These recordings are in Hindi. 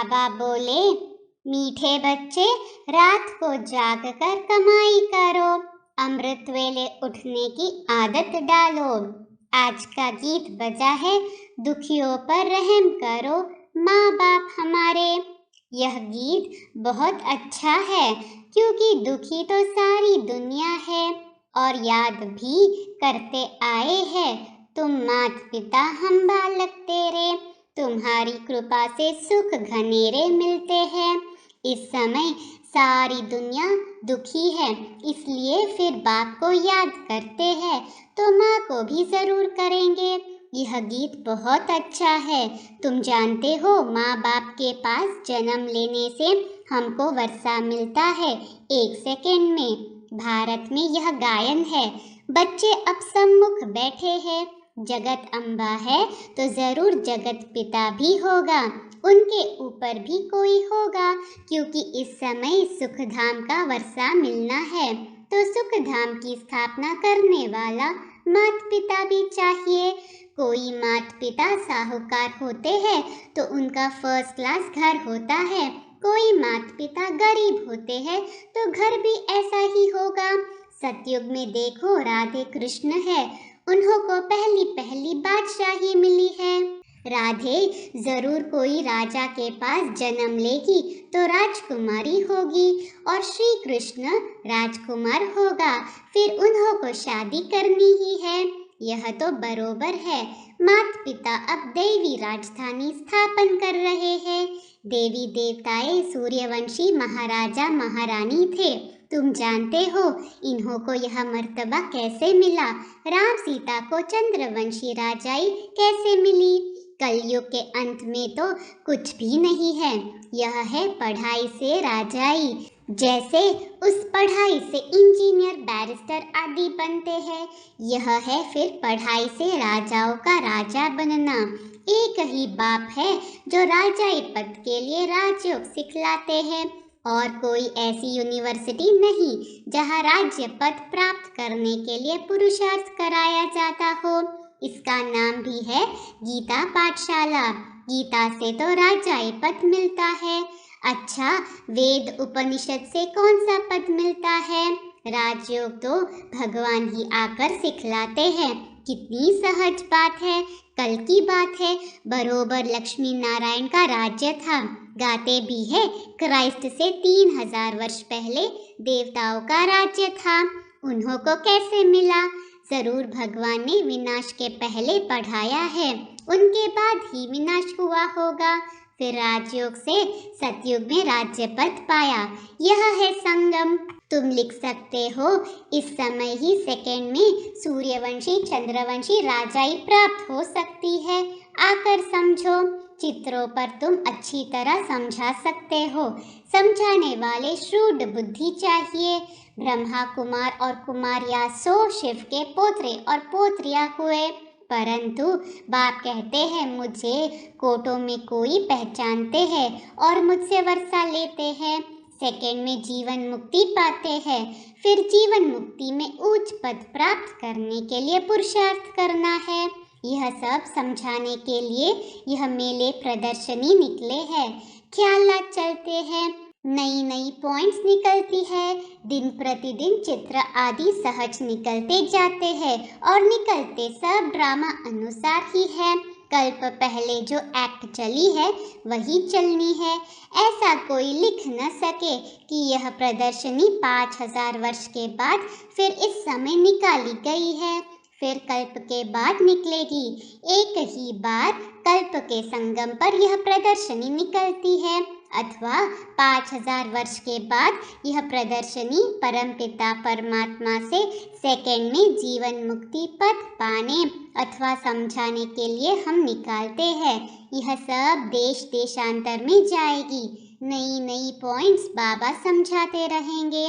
बाबा बोले, मीठे बच्चे, रात को जागकर कमाई करो, अमृत वेले उठने की आदत डालो। आज का गीत बजा है, दुखियों पर रहम करो, माँ बाप हमारे। यह गीत बहुत अच्छा है क्योंकि दुखी तो सारी दुनिया है और याद भी करते आए हैं तुम मात पिता हम बालक तेरे। तुम्हारी कृपा से सुख घनेरे मिलते हैं। इस समय सारी दुनिया दुखी है, इसलिए फिर बाप को याद करते हैं तो माँ को भी जरूर करेंगे। यह गीत बहुत अच्छा है। तुम जानते हो, माँ बाप के पास जन्म लेने से हमको वर्षा मिलता है 1 सेकेंड में। भारत में यह गायन है। बच्चे अब सम्मुख बैठे हैं। जगत अम्बा है तो जरूर जगत पिता भी होगा, उनके ऊपर भी कोई होगा, क्योंकि इस समय सुखधाम का वर्षा मिलना है तो सुखधाम की स्थापना करने वाला मात पिता भी चाहिए। कोई मात पिता साहूकार होते हैं तो उनका फर्स्ट क्लास घर होता है, कोई मात पिता गरीब होते हैं तो घर भी ऐसा ही होगा। सतयुग में देखो, राधे कृष्ण है, उन्हों को पहली पहली बादशाही मिली है। राधे जरूर कोई राजा के पास जन्म लेगी तो राजकुमारी होगी और श्री कृष्ण राजकुमार होगा, फिर उन्हों को शादी करनी ही है। यह तो बरोबर है। मात पिता अब देवी राजधानी स्थापन कर रहे हैं। देवी देवताएं सूर्यवंशी महाराजा महारानी थे। तुम जानते हो इन्हों को यह मर्तबा कैसे मिला? राम सीता को चंद्रवंशी राजाई कैसे मिली? कलयुग के अंत में तो कुछ भी नहीं है, यह है पढ़ाई से राजाई। जैसे उस पढ़ाई से इंजीनियर, बैरिस्टर आदि बनते हैं, यह है फिर पढ़ाई से राजाओं का राजा बनना। एक ही बाप है जो राजाई पद के लिए राजयोग सिखलाते हैं और कोई ऐसी यूनिवर्सिटी नहीं जहां राज्य पद प्राप्त करने के लिए पुरुषार्थ कराया जाता हो। इसका नाम भी है गीता पाठशाला। गीता से तो राजाई पद मिलता है। अच्छा, वेद उपनिषद से कौन सा पद मिलता है? राजयोग तो भगवान ही आकर सिखलाते हैं। कितनी सहज बात है। कल की बात है, बरोबर लक्ष्मी नारायण का राज्य था। गाते भी है, क्राइस्ट से 3000 वर्ष पहले देवताओं का राज्य था। उन्हों को कैसे मिला? जरूर भगवान ने विनाश के पहले पढ़ाया है, उनके बाद ही विनाश हुआ होगा। फिर राजयोग से सतयुग में राज्य पद पाया। यह है संगम। तुम लिख सकते हो, इस समय ही सेकंड में सूर्यवंशी चंद्रवंशी राजाई प्राप्त हो सकती है। आकर समझो। चित्रों पर तुम अच्छी तरह समझा सकते हो। समझाने वाले श्रूड बुद्धि चाहिए। ब्रह्मा कुमार और कुमारियां 100 शिव के पोत्रे और पोत्रियां हुए, परंतु बाप कहते हैं मुझे कोटों में कोई पहचानते हैं और मुझसे वर्षा लेते हैं। सेकंड में जीवन मुक्ति पाते हैं। फिर जीवन मुक्ति में उच्च पद प्राप्त करने के लिए पुरुषार्थ करना है। यह सब समझाने के लिए यह मेले प्रदर्शनी निकले हैं। ख्यालात चलते हैं, नई नई पॉइंट्स निकलती है। दिन प्रतिदिन चित्र आदि सहज निकलते जाते हैं और निकलते सब ड्रामा अनुसार ही है। कल्प पहले जो एक्ट चली है वही चलनी है। ऐसा कोई लिख न सके कि यह प्रदर्शनी 5000 वर्ष के बाद फिर इस समय निकाली गई है, फिर कल्प के बाद निकलेगी। एक ही बार कल्प के संगम पर यह प्रदर्शनी निकलती है, अथवा 5000 वर्ष के बाद यह प्रदर्शनी परमपिता परमात्मा से सेकंड में जीवन मुक्ति पद पाने अथवा समझाने के लिए हम निकालते हैं। यह सब देश देशांतर में जाएगी। नई नई पॉइंट्स बाबा समझाते रहेंगे,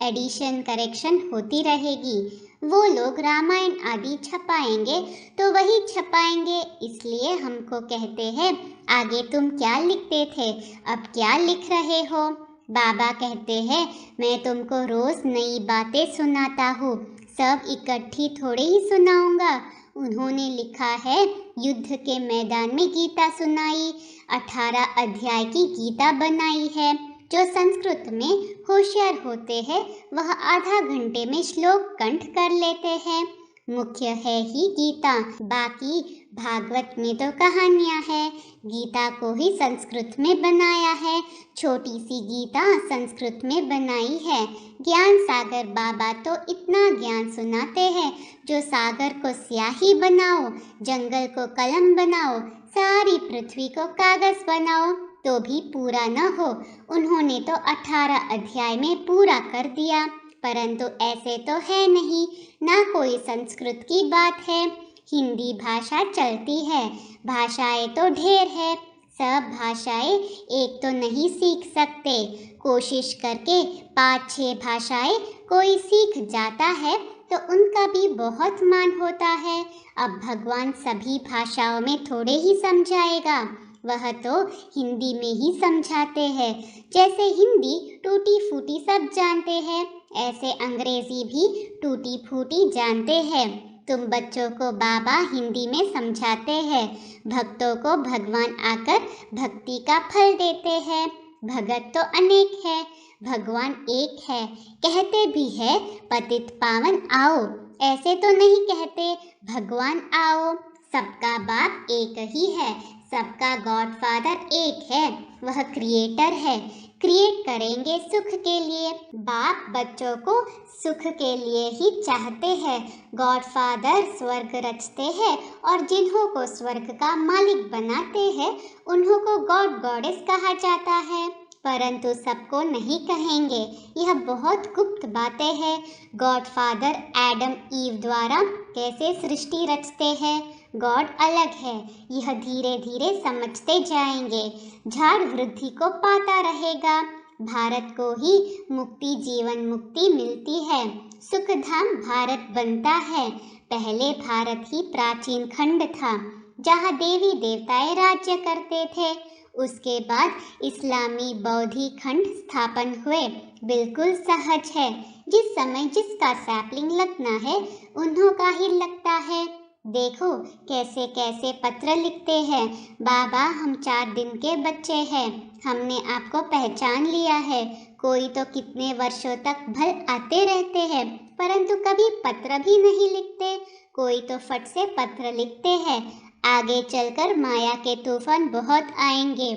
एडिशन करेक्शन होती रहेगी। वो लोग रामायण आदि छपाएंगे तो वही छपाएंगे, इसलिए हमको कहते हैं आगे तुम क्या लिखते थे, अब क्या लिख रहे हो। बाबा कहते हैं मैं तुमको रोज नई बातें सुनाता हूँ, सब इकट्ठी थोड़े ही सुनाऊंगा। उन्होंने लिखा है युद्ध के मैदान में गीता सुनाई, 18 अध्याय की गीता बनाई है। जो संस्कृत में होशियार होते हैं वह आधा घंटे में श्लोक कंठ कर लेते हैं। मुख्य है ही गीता, बाकी भागवत में तो कहानियाँ हैं। गीता को ही संस्कृत में बनाया है। छोटी सी गीता संस्कृत में बनाई है। ज्ञान सागर बाबा तो इतना ज्ञान सुनाते हैं, जो सागर को स्याही बनाओ, जंगल को कलम बनाओ, सारी पृथ्वी को कागज बनाओ तो भी पूरा न हो। उन्होंने तो 18 अध्याय में पूरा कर दिया, परंतु ऐसे तो है नहीं, ना कोई संस्कृत की बात है। हिंदी भाषा चलती है, भाषाएं तो ढेर है, सब भाषाएं एक तो नहीं सीख सकते। कोशिश करके 5-6 भाषाएं कोई सीख जाता है तो उनका भी बहुत मान होता है। अब भगवान सभी भाषाओं में थोड़े ही समझाएगा, वह तो हिंदी में ही समझाते हैं। जैसे हिंदी टूटी फूटी सब जानते हैं, ऐसे अंग्रेजी भी टूटी फूटी जानते हैं। तुम बच्चों को बाबा हिंदी में समझाते हैं, भक्तों को भगवान आकर भक्ति का फल देते हैं। भगत तो अनेक है, भगवान एक है। कहते भी है पतित पावन आओ, ऐसे तो नहीं कहते भगवान आओ। सबका बाप एक ही है, सबका गॉडफादर एक है, वह क्रिएटर है। क्रिएट करेंगे सुख के लिए, बाप बच्चों को सुख के लिए ही चाहते हैं। गॉडफादर स्वर्ग रचते हैं और जिन्हों को स्वर्ग का मालिक बनाते हैं उन्हों को गॉड गॉडेस कहा जाता है, परंतु सबको नहीं कहेंगे, यह बहुत गुप्त बातें हैं। गॉडफादर एडम ईव द्वारा कैसे सृष्टि रचते हैं, गॉड अलग है, यह धीरे धीरे समझते जाएंगे। झाड़ वृद्धि को पाता रहेगा। भारत को ही मुक्ति जीवन मुक्ति मिलती है, सुखधाम भारत बनता है। पहले भारत ही प्राचीन खंड था जहाँ देवी देवताएं राज्य करते थे, उसके बाद इस्लामी बौद्धी खंड स्थापन हुए। बिल्कुल सहज है, जिस समय जिसका सैपलिंग लगना है उन्हों का ही लगता है। देखो कैसे कैसे पत्र लिखते हैं, बाबा हम 4 दिन के बच्चे हैं, हमने आपको पहचान लिया है। कोई तो कितने वर्षों तक भल आते रहते हैं परंतु कभी पत्र भी नहीं लिखते, कोई तो फट से पत्र लिखते हैं। आगे चलकर माया के तूफान बहुत आएंगे,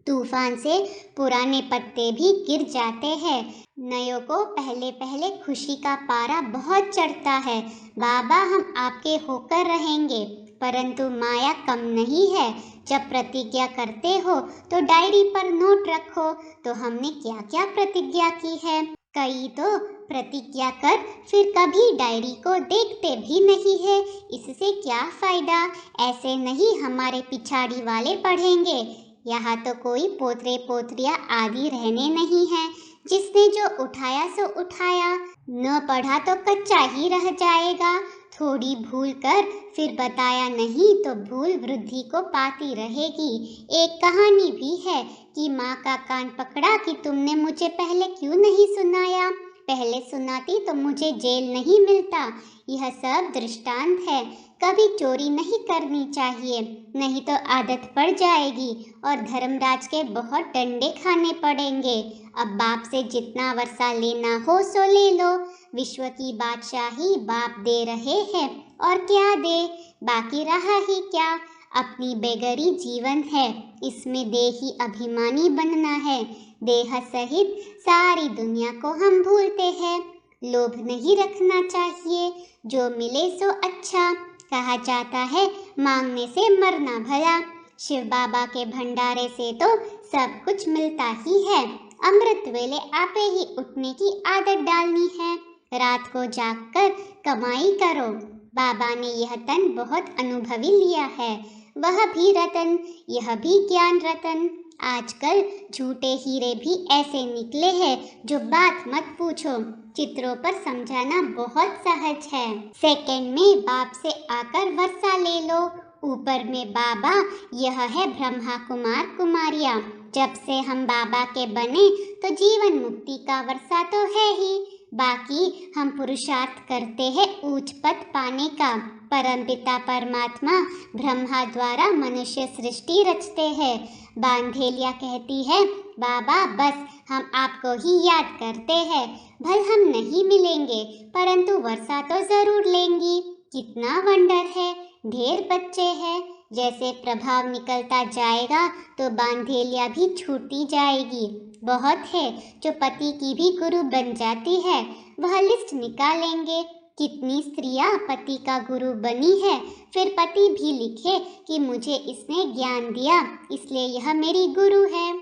तूफान से पुराने पत्ते भी गिर जाते हैं। नयों को पहले पहले खुशी का पारा बहुत चढ़ता है। बाबा हम आपके होकर रहेंगे, परंतु माया कम नहीं है। जब प्रतिज्ञा करते हो तो डायरी पर नोट रखो, तो हमने क्या क्या प्रतिज्ञा की है। कई तो प्रतिज्ञा कर फिर कभी डायरी को देखते भी नहीं है, इससे क्या फायदा। ऐसे नहीं हमारे पिछाड़ी वाले पढ़ेंगे, यहाँ तो कोई पोतरे पोतरियाँ आदि रहने नहीं हैं। जिसने जो उठाया सो उठाया, न पढ़ा तो कच्चा ही रह जाएगा। थोड़ी भूल कर फिर बताया नहीं तो भूल वृद्धि को पाती रहेगी। एक कहानी भी है कि माँ का कान पकड़ा कि तुमने मुझे पहले क्यों नहीं सुनाया, पहले सुनाती तो मुझे जेल नहीं मिलता। यह सब दृष्टांत है। कभी चोरी नहीं करनी चाहिए, नहीं तो आदत पड़ जाएगी और धर्मराज के बहुत डंडे खाने पड़ेंगे। अब बाप से जितना वर्षा लेना हो सो ले लो, विश्व की बादशाही बाप दे रहे हैं और क्या दे, बाकी रहा ही क्या। अपनी बेगरी जीवन है, इसमें देही अभिमानी बनना है। देह सहित सारी दुनिया को हम भूलते हैं। लोभ नहीं रखना चाहिए, जो मिले सो अच्छा। कहा जाता है मांगने से मरना भला। शिव बाबा के भंडारे से तो सब कुछ मिलता ही है। अमृत वेले आपे ही उठने की आदत डालनी है, रात को जागकर कमाई करो। बाबा ने यह तन बहुत अनुभवी लिया है, वह भी रतन, यह भी ज्ञान रतन। आजकल झूठे हीरे भी ऐसे निकले हैं जो बात मत पूछो, चित्रों पर समझाना बहुत सहज है। सेकंड में बाप से आकर वर्षा ले लो, ऊपर में बाबा, यह है ब्रह्मा कुमार कुमारियाँ। जब से हम बाबा के बने तो जीवन मुक्ति का वर्षा तो है ही। बाकी हम पुरुषार्थ करते हैं उच्च पद पाने का। परमपिता परमात्मा ब्रह्मा द्वारा मनुष्य सृष्टि रचते हैं। बांधेलिया कहती है, बाबा बस हम आपको ही याद करते हैं, भल हम नहीं मिलेंगे परंतु वर्षा तो जरूर लेंगी। कितना वंडर है, ढेर बच्चे हैं। जैसे प्रभाव निकलता जाएगा तो बांधेलिया भी छूटती जाएगी। बहुत है जो पति की भी गुरु बन जाती है, वह लिस्ट निकालेंगे। कितनी स्त्रियां पति का गुरु बनी है, फिर पति भी लिखे कि मुझे इसने ज्ञान दिया इसलिए यह मेरी गुरु है।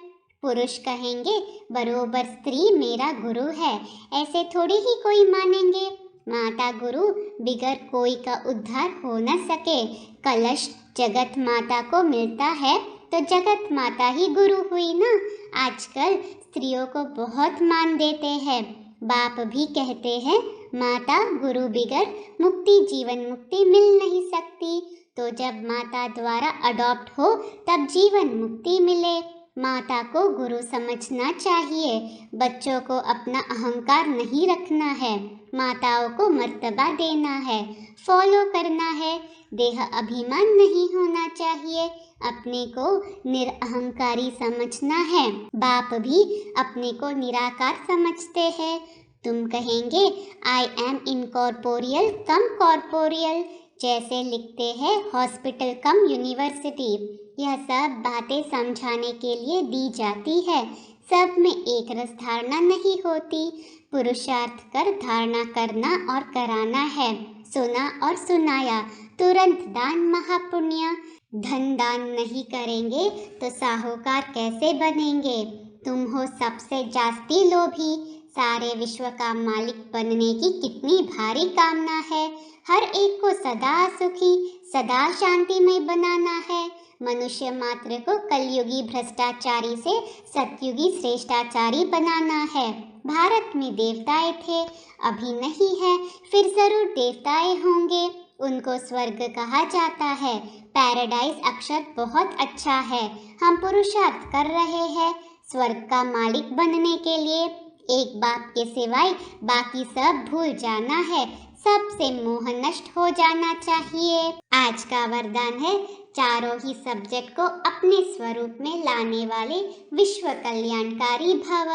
पुरुष कहेंगे बरोबर स्त्री मेरा गुरु है, ऐसे थोड़ी ही कोई मानेंगे। माता गुरु बिगर कोई का उद्धार हो न सके। कलश जगत माता को मिलता है तो जगत माता ही गुरु हुई ना। आजकल स्त्रियों को बहुत मान देते हैं। बाप भी कहते हैं माता गुरु बिगर मुक्ति जीवन मुक्ति मिल नहीं सकती। तो जब माता द्वारा अडॉप्ट हो तब जीवन मुक्ति मिले। माता को गुरु समझना चाहिए। बच्चों को अपना अहंकार नहीं रखना है, माताओं को मर्तबा देना है, फॉलो करना है। देह अभिमान नहीं होना चाहिए, अपने को निरअहंकारी समझना है। बाप भी अपने को निराकार समझते हैं। तुम कहेंगे I am incorporeal come corporeal, जैसे लिखते हैं हॉस्पिटल कम यूनिवर्सिटी। यह सब बातें समझाने के लिए दी जाती है, सब में एक रस धारणा नहीं होती। पुरुषार्थ कर धारणा करना और कराना है। सुना और सुनाया, तुरंत दान महापुण्य। धन दान नहीं करेंगे तो साहूकार कैसे बनेंगे। तुम हो सबसे जास्ती लोभी। सारे विश्व का मालिक बनने की कितनी भारी कामना है। हर एक को सदा सुखी सदा शांतिमय बनाना है। मनुष्य मात्र को कलयुगी भ्रष्टाचारी से सतयुगी श्रेष्ठाचारी बनाना है। भारत में देवताएं थे, अभी नहीं है, फिर जरूर देवताएं होंगे। उनको स्वर्ग कहा जाता है। पैराडाइज अक्षर बहुत अच्छा है। हम पुरुषार्थ कर रहे हैं स्वर्ग का मालिक बनने के लिए। एक बाप के सिवाय बाकी सब भूल जाना है, सबसे मोह नष्ट हो जाना चाहिए। आज का वरदान है चारों ही सब्जेक्ट को अपने स्वरूप में लाने वाले विश्व कल्याणकारी भव।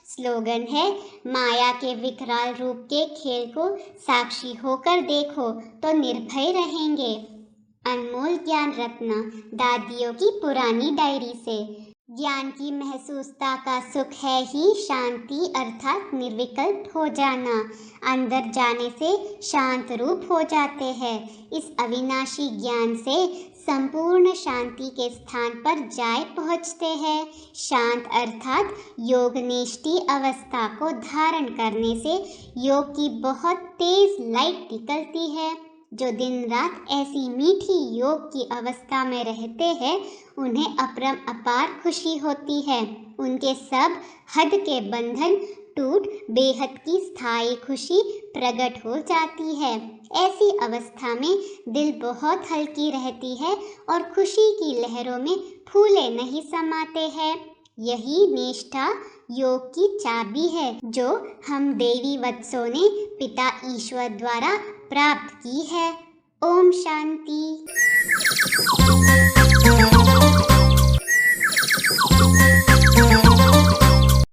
स्लोगन है माया के विकराल रूप के खेल को साक्षी होकर देखो तो निर्भय रहेंगे। अनमोल ज्ञान रत्न दादियों की पुरानी डायरी से। ज्ञान की महसूसता का सुख है ही शांति अर्थात निर्विकल्प हो जाना। अंदर जाने से शांत रूप हो जाते हैं। इस अविनाशी ज्ञान से संपूर्ण शांति के स्थान पर जाए पहुँचते हैं। शांत अर्थात योगनिष्ठी अवस्था को धारण करने से योग की बहुत तेज लाइट निकलती है। जो दिन रात ऐसी मीठी योग की अवस्था में रहते हैं उन्हें अपरम अपार खुशी होती है। उनके सब हद के बंधन टूट बेहद की स्थायी खुशी प्रकट हो जाती है। ऐसी अवस्था में दिल बहुत हल्की रहती है और खुशी की लहरों में फूले नहीं समाते हैं। यही निष्ठा योग की चाबी है जो हम देवी वत्सों ने पिता ईश्वर द्वारा प्राप्त की है। ओम शांति।